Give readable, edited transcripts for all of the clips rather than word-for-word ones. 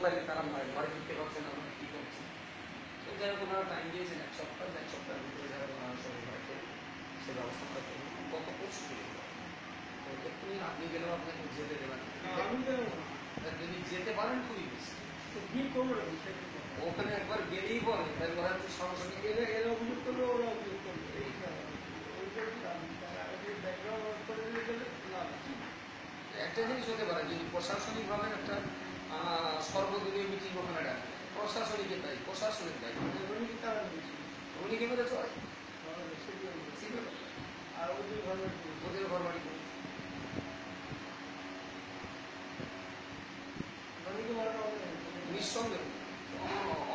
পারি তারা ঘরে ফিরতে পারছে না, আমরা কী করছি। তো যাই হোক ওনারা টাইম দিয়েছেন এক সপ্তাহের ভিতরে যারা ওনারা সবাই ঘরে সে ব্যবস্থাটা করুন। গত পরশু দিন তো এক্ষুনি আপনি গেলেও আপনাকে যেতে দেবেন যদি যেতে পারেন খুবই বেশি। কি করবো ওখানে একবার গেলেই পরে তাই ওরা হচ্ছে সরাসরি গেলে এরা অভিযোগ করবে, ওরা অভিযোগ করবে। একটা জিনিস হতে পারে যদি প্রশাসনিকভাবে একটা সর্বদলীয় মিটিং ওখানে ডাকে, প্রশাসনিকের দায়ী, প্রশাসনিক দায়ী উনি কি করে চলে আর ওদের ওদের ঘর বাড়ি করে নিঃসন্দেহ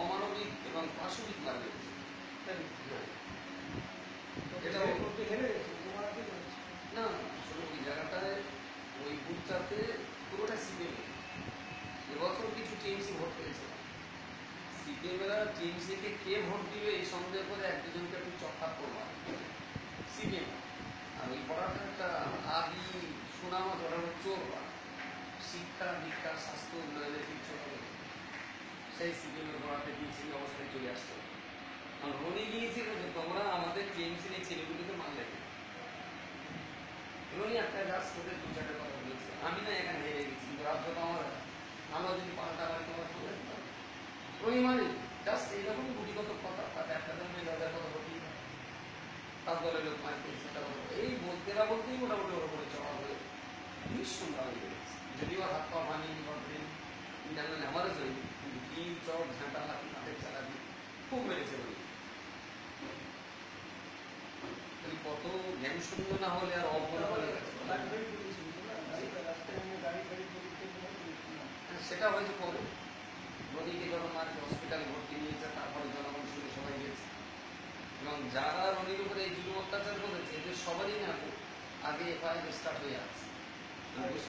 অমানবিক এবং পাশবিক মার্গে এটা না আসলে ওই জায়গাটায় ওই বুথটাতে পুরোটা সিপিএম। এবছর কিছু টিএমসি ভোট পেয়েছে, সিপিএমেরা টিএমসিকে কে ভোট দিবে এই সন্দেহ করে এক দুজনকে একটু চক্কর করবা সিপিএম। আর ওই পড়াটা একটা আদি সুনামা ধরানো চোর শিক্ষা দীক্ষা স্বাস্থ্য উন্নয়নের কিছু হবে সেই সিপিএমের পড়াতে টিএমসি অবস্থায় চলে আসছে। আর রনি গিয়েছিল যে তোমরা আমাদের টিএমসির এই ছেলেগুলিকে মানলে রনি একটা গাছ ওদের দু চারটে কথা বলেছে। আমি না এখানে হেরে গেছি কিন্তু রাজ্য তো আমার, আমরা যদি পাল্টা বাড়ি তোমার চলে যেতাম রনি মানে জাস্ট এইরকম গুটিগত কথা, তাতে একটা জনের রাজার কথা বলতেই না তার দলের লোক মারতে সেটা কথা এই বলতে না বলতেই মোটামুটি ওর উপরে চড়া হয়ে ভীষণ দাঁড়িয়ে বেড়েছে। যদিও হাত পা ভাঙিনি কতদিন ইন্টারনাল অ্যাভারেজ হয়নি কিন্তু তিন চট ঝাঁটা লাঠি হাতের চালাকি খুব মেরেছে বলি। কত জ্ঞান শূন্য না হলে আর অবহেলা হলে সেটা হয়তো পরে নদীকে যখন মাঝে হসপিটালে ভর্তি নিয়েছে তারপরে জনগণ শুনে সবাই গেছে এবং যারা রনির উপরে এই জুলুম অত্যাচার করেছে এদের সবারই না আগে এফআইআর স্টার্ট হয়ে আছে।